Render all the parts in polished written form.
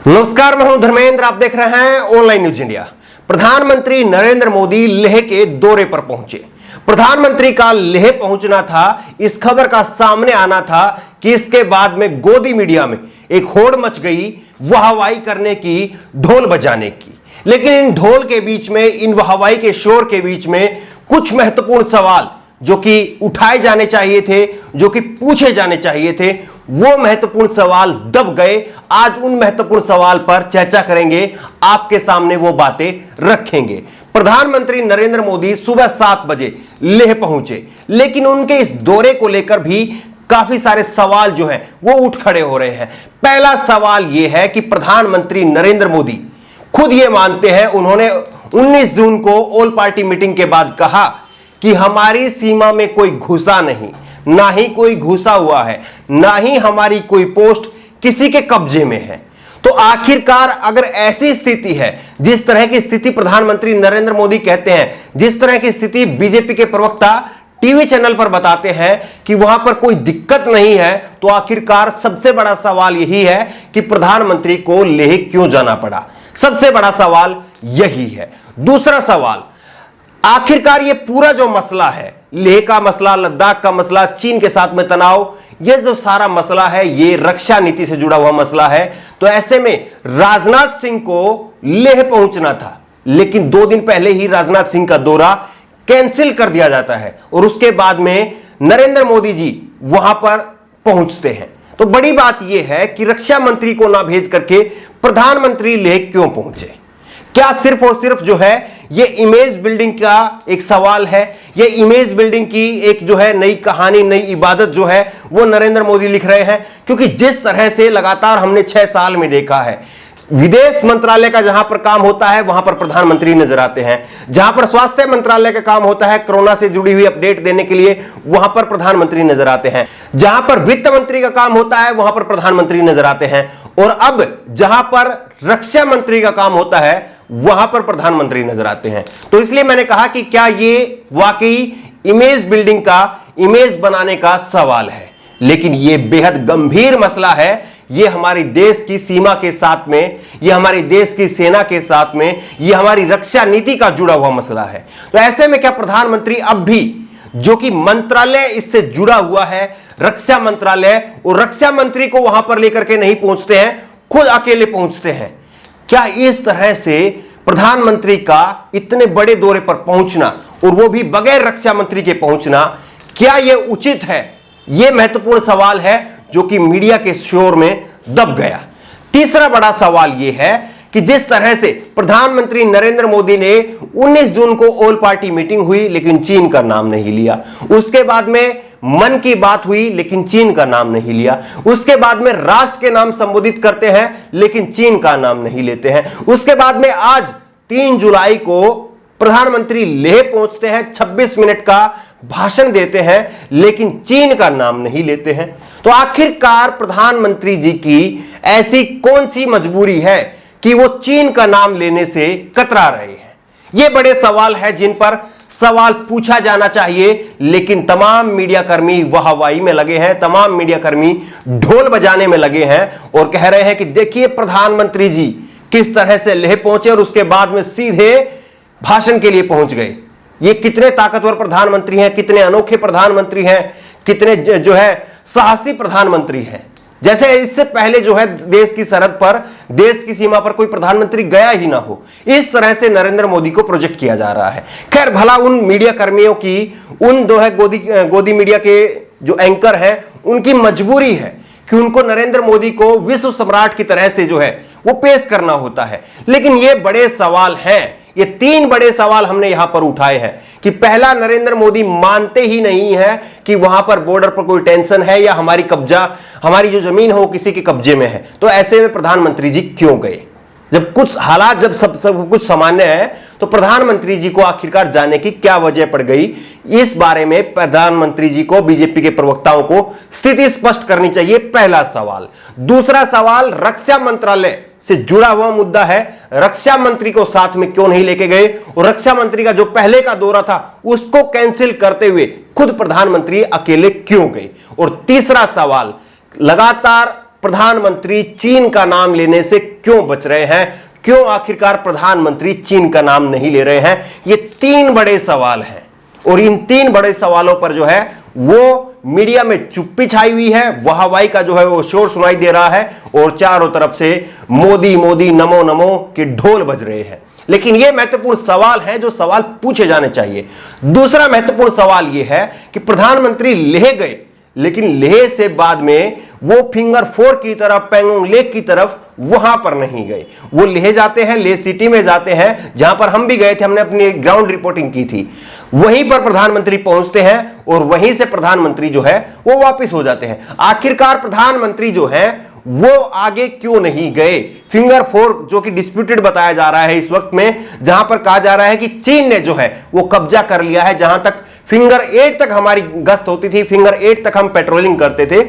नमस्कार, मैं हूं धर्मेंद्र। आप देख रहे हैं ऑनलाइन न्यूज इंडिया। प्रधानमंत्री नरेंद्र मोदी लेह के दौरे पर पहुंचे। प्रधानमंत्री का लेह पहुंचना था, इस खबर का सामने आना था कि इसके बाद में गोदी मीडिया में एक होड़ मच गई वाहवाही करने की, ढोल बजाने की। लेकिन इन ढोल के बीच में, इन वाहवाही के शोर के बीच में कुछ महत्वपूर्ण सवाल जो कि उठाए जाने चाहिए थे, जो कि पूछे जाने चाहिए थे, वो महत्वपूर्ण सवाल दब गए। आज उन महत्वपूर्ण सवाल पर चर्चा करेंगे, आपके सामने वो बातें रखेंगे। प्रधानमंत्री नरेंद्र मोदी सुबह 7 बजे लेह पहुंचे, लेकिन उनके इस दौरे को लेकर भी काफी सारे सवाल जो हैं वो उठ खड़े हो रहे हैं। पहला सवाल यह है कि प्रधानमंत्री नरेंद्र मोदी खुद ये मानते हैं, उन्होंने 19 जून को ऑल पार्टी मीटिंग के बाद कहा कि हमारी सीमा में कोई घुसा नहीं, ना ही कोई घुसा हुआ है, ना ही हमारी कोई पोस्ट किसी के कब्जे में है। तो आखिरकार अगर ऐसी स्थिति है, जिस तरह की स्थिति प्रधानमंत्री नरेंद्र मोदी कहते हैं, जिस तरह की स्थिति बीजेपी के प्रवक्ता टीवी चैनल पर बताते हैं कि वहां पर कोई दिक्कत नहीं है, तो आखिरकार सबसे बड़ा सवाल यही है कि प्रधानमंत्री को लेह क्यों जाना पड़ा। सबसे बड़ा सवाल यही है। दूसरा सवाल, आखिरकार ये पूरा जो मसला है, लेह का मसला, लद्दाख का मसला, चीन के साथ में तनाव, ये जो सारा मसला है ये रक्षा नीति से जुड़ा हुआ मसला है। तो ऐसे में राजनाथ सिंह को लेह पहुंचना था, लेकिन 2 दिन पहले ही राजनाथ सिंह का दौरा कैंसिल कर दिया जाता है और उसके बाद में नरेंद्र मोदी जी वहां पर पहुंचते हैं। तो बड़ी बात यह है कि रक्षा मंत्री को ना भेज करके प्रधानमंत्री लेह क्यों पहुंचे। क्या सिर्फ और सिर्फ जो है ये इमेज बिल्डिंग का एक सवाल है, ये इमेज बिल्डिंग की एक जो है नई कहानी, नई इबादत जो है वो नरेंद्र मोदी लिख रहे हैं? क्योंकि जिस तरह से लगातार हमने 6 साल में देखा है, विदेश मंत्रालय का जहां पर काम होता है वहां पर प्रधानमंत्री नजर आते हैं, जहां पर स्वास्थ्य मंत्रालय का काम होता है कोरोना से जुड़ी हुई अपडेट देने के लिए, वहां पर प्रधानमंत्री नजर आते हैं, जहां पर वित्त मंत्री का काम होता है वहां पर प्रधानमंत्री नजर आते हैं, और अब जहां पर रक्षा मंत्री का काम होता है वहां पर प्रधानमंत्री नजर आते हैं। तो इसलिए मैंने कहा कि क्या ये वाकई इमेज बिल्डिंग का, इमेज बनाने का सवाल है। लेकिन ये बेहद गंभीर मसला है। ये हमारे देश की सीमा के साथ में, ये हमारे देश की सेना के साथ में, ये हमारी रक्षा नीति का जुड़ा हुआ मसला है। तो ऐसे में क्या प्रधानमंत्री अब भी, जो कि मंत्रालय इससे जुड़ा हुआ है, रक्षा मंत्रालय, और रक्षा मंत्री को वहां पर लेकर के नहीं पहुंचते हैं, खुद अकेले पहुंचते हैं? क्या इस तरह से प्रधानमंत्री का इतने बड़े दौरे पर पहुंचना, और वो भी बगैर रक्षा मंत्री के पहुंचना, क्या यह उचित है? यह महत्वपूर्ण सवाल है जो कि मीडिया के शोर में दब गया। तीसरा बड़ा सवाल यह है कि जिस तरह से प्रधानमंत्री नरेंद्र मोदी ने 19 जून को ऑल पार्टी मीटिंग हुई लेकिन चीन का नाम नहीं लिया, उसके बाद में मन की बात हुई लेकिन चीन का नाम नहीं लिया, उसके बाद में राष्ट्र के नाम संबोधित करते हैं लेकिन चीन का नाम नहीं लेते हैं, उसके बाद में आज 3 जुलाई को प्रधानमंत्री लेह पहुंचते हैं, 26 मिनट का भाषण देते हैं लेकिन चीन का नाम नहीं लेते हैं। तो आखिरकार प्रधानमंत्री जी की ऐसी कौन सी मजबूरी है कि वो चीन का नाम लेने से कतरा रहे हैं? ये बड़े सवाल हैं जिन पर सवाल पूछा जाना चाहिए। लेकिन तमाम मीडिया कर्मी वाहवाही में लगे हैं, तमाम मीडिया कर्मी ढोल बजाने में लगे हैं और कह रहे हैं कि देखिए प्रधानमंत्री जी किस तरह से लेह पहुंचे और उसके बाद में सीधे भाषण के लिए पहुंच गए। ये कितने ताकतवर प्रधानमंत्री हैं, कितने अनोखे प्रधानमंत्री हैं, कितने जो है साहसी प्रधानमंत्री हैं। जैसे इससे पहले जो है देश की सरहद पर, देश की सीमा पर कोई प्रधानमंत्री गया ही ना हो, इस तरह से नरेंद्र मोदी को प्रोजेक्ट किया जा रहा है। खैर, भला उन मीडिया कर्मियों की, उन जो है गोदी मीडिया के जो एंकर हैं, उनकी मजबूरी है कि उनको नरेंद्र मोदी को विश्व सम्राट की तरह से जो है वो पेश करना होता है। लेकिन ये बड़े सवाल हैं, ये 3 बड़े सवाल हमने यहां पर उठाए हैं कि पहला, नरेंद्र मोदी मानते ही नहीं है कि वहां पर बॉर्डर पर कोई टेंशन है या हमारी कब्जा, हमारी जो जमीन है वो किसी के कब्जे में है। तो ऐसे में प्रधानमंत्री जी क्यों गए? जब कुछ हालात, जब सब कुछ सामान्य है, तो प्रधानमंत्री जी को आखिरकार जाने की क्या वजह पड़ गई? इस बारे में प्रधानमंत्री जी को, बीजेपी के प्रवक्ताओं को स्थिति स्पष्ट करनी चाहिए, पहला सवाल। दूसरा सवाल, रक्षा मंत्रालय से जुड़ा हुआ मुद्दा है, रक्षा मंत्री को साथ में क्यों नहीं लेके गए, और रक्षा मंत्री का जो पहले का दौरा था उसको कैंसिल करते हुए खुद प्रधानमंत्री अकेले क्यों गए? और तीसरा सवाल, लगातार प्रधानमंत्री चीन का नाम लेने से क्यों बच रहे हैं, क्यों आखिरकार प्रधानमंत्री चीन का नाम नहीं ले रहे हैं। ये 3 बड़े सवाल हैं और इन 3 बड़े सवालों पर जो है वो मीडिया में चुप्पी छाई हुई है, वाहवाही का जो है वो शोर सुनाई दे रहा है और चारों तरफ से मोदी मोदी नमो नमो के ढोल बज रहे हैं। लेकिन ये महत्वपूर्ण सवाल है जो सवाल पूछे जाने चाहिए। दूसरा महत्वपूर्ण सवाल यह है कि प्रधानमंत्री लेह गए, लेकिन लेह से बाद में वो फिंगर 4 की तरफ, पैंगोंग लेक की तरफ वहां पर नहीं गए। वो लेह जाते हैं, लेह सिटी में जाते हैं जहां पर हम भी गए थे, हमने अपनी ग्राउंड रिपोर्टिंग की थी। वहीं पर प्रधानमंत्री पहुंचते हैं और वहीं से प्रधानमंत्री जो है वो वापस हो जाते हैं। आखिरकार प्रधानमंत्री जो है वो आगे क्यों नहीं गए। फिंगर 4 जो कि डिस्प्यूटेड बताया जा रहा है इस वक्त में, जहां पर कहा जा रहा है कि चीन ने जो है वो कब्जा कर लिया है। जहां तक फिंगर 8 तक हमारी गश्त होती थी, फिंगर 8 तक हम पेट्रोलिंग करते थे,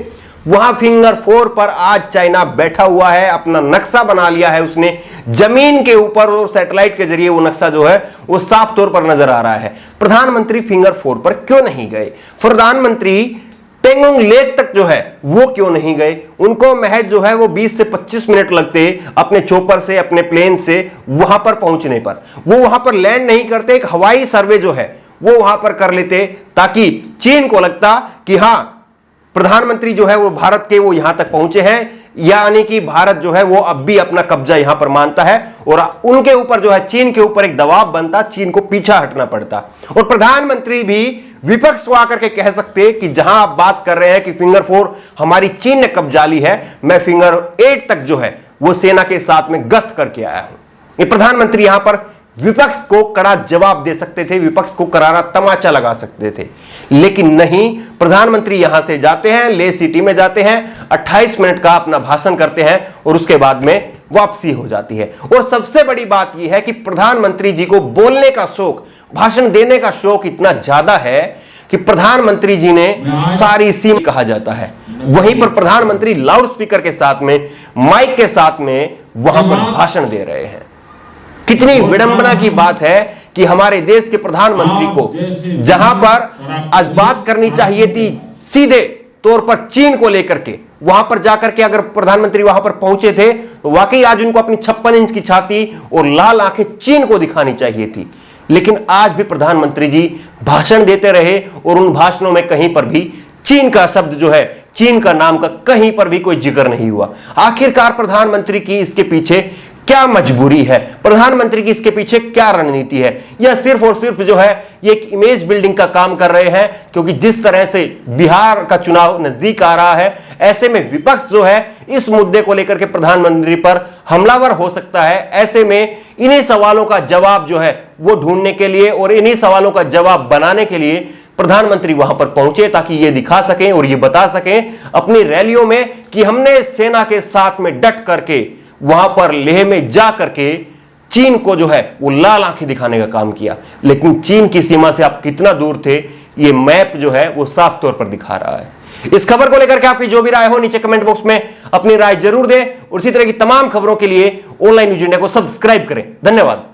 वहां फिंगर 4 पर आज चाइना बैठा हुआ है, अपना नक्शा बना लिया है उसने जमीन के ऊपर और सैटेलाइट के जरिए वो नक्शा जो है वो साफ तौर पर नजर आ रहा है। प्रधानमंत्री फिंगर 4 पर क्यों नहीं गए? प्रधानमंत्री पेंगोंग लेक तक जो है वो क्यों नहीं गए? उनको महज जो है वो 20 से 25 मिनट लगते अपने चोपर से, अपने प्लेन से वहां पर पहुंचने पर। वो वहां पर लैंड नहीं करते, एक हवाई सर्वे जो है वो वहां पर कर लेते ताकि चीन को लगता कि हां प्रधानमंत्री जो है वो भारत के वो यहां तक पहुंचे हैं, यानी कि भारत जो है वो अब भी अपना कब्जा यहां पर मानता है और उनके ऊपर जो है चीन के ऊपर एक दबाव बनता, चीन को पीछा हटना पड़ता। और प्रधानमंत्री भी विपक्ष को आकर के कह सकते कि जहां आप बात कर रहे हैं कि फिंगर 4 हमारी चीन ने कब्जा ली है, मैं फिंगर 8 तक जो है वो सेना के साथ में गश्त करके आया हूं। ये प्रधानमंत्री यहां पर विपक्ष को कड़ा जवाब दे सकते थे, विपक्ष को करारा तमाचा लगा सकते थे, लेकिन नहीं। प्रधानमंत्री यहां से जाते हैं, ले सिटी में जाते हैं, 28 मिनट का अपना भाषण करते हैं और उसके बाद में वापसी हो जाती है। और सबसे बड़ी बात यह है कि प्रधानमंत्री जी को बोलने का शौक, भाषण देने का शौक इतना ज्यादा है कि प्रधानमंत्री जी ने सारी सीम कहा जाता है। वहीं पर प्रधानमंत्री लाउड स्पीकर के साथ में, माइक के साथ में वहां पर भाषण दे रहे हैं। कितनी विडंबना की बात है कि हमारे देश के प्रधानमंत्री को जहां पर आज बात करनी चाहिए थी सीधे तौर पर चीन को लेकर के, वहां पर जाकर के अगर प्रधानमंत्री वहां पर पहुंचे थे तो वाकई आज उनको अपनी 56 इंच की छाती और लाल आंखें चीन को दिखानी चाहिए थी। लेकिन आज भी प्रधानमंत्री जी भाषण देते रहे और उन भाषणों में कहीं पर भी चीन का शब्द जो है, चीन का नाम का कहीं पर भी कोई जिक्र नहीं हुआ। आखिरकार प्रधानमंत्री की इसके पीछे क्या मजबूरी है, प्रधानमंत्री की इसके पीछे क्या रणनीति है? यह सिर्फ और सिर्फ जो है ये एक इमेज बिल्डिंग का काम कर रहे हैं, क्योंकि जिस तरह से बिहार का चुनाव नजदीक आ रहा है, ऐसे में विपक्ष जो है इस मुद्दे को लेकर के प्रधानमंत्री पर हमलावर हो सकता है। ऐसे में इन्हीं सवालों का जवाब जो है वो ढूंढने के लिए और इन्हीं सवालों का जवाब बनाने के लिए प्रधानमंत्री वहां पर पहुंचे, ताकि ये दिखा सकें और ये बता सकें अपनी रैलियों में कि हमने सेना के साथ में डट करके वहां पर लेह में जा करके चीन को जो है वो लाल आंखें दिखाने का काम किया। लेकिन चीन की सीमा से आप कितना दूर थे, ये मैप जो है वो साफ तौर पर दिखा रहा है। इस खबर को लेकर के आपकी जो भी राय हो नीचे कमेंट बॉक्स में अपनी राय जरूर दें और इसी तरह की तमाम खबरों के लिए ऑनलाइन न्यूज़ इंडिया को सब्सक्राइब करें। धन्यवाद।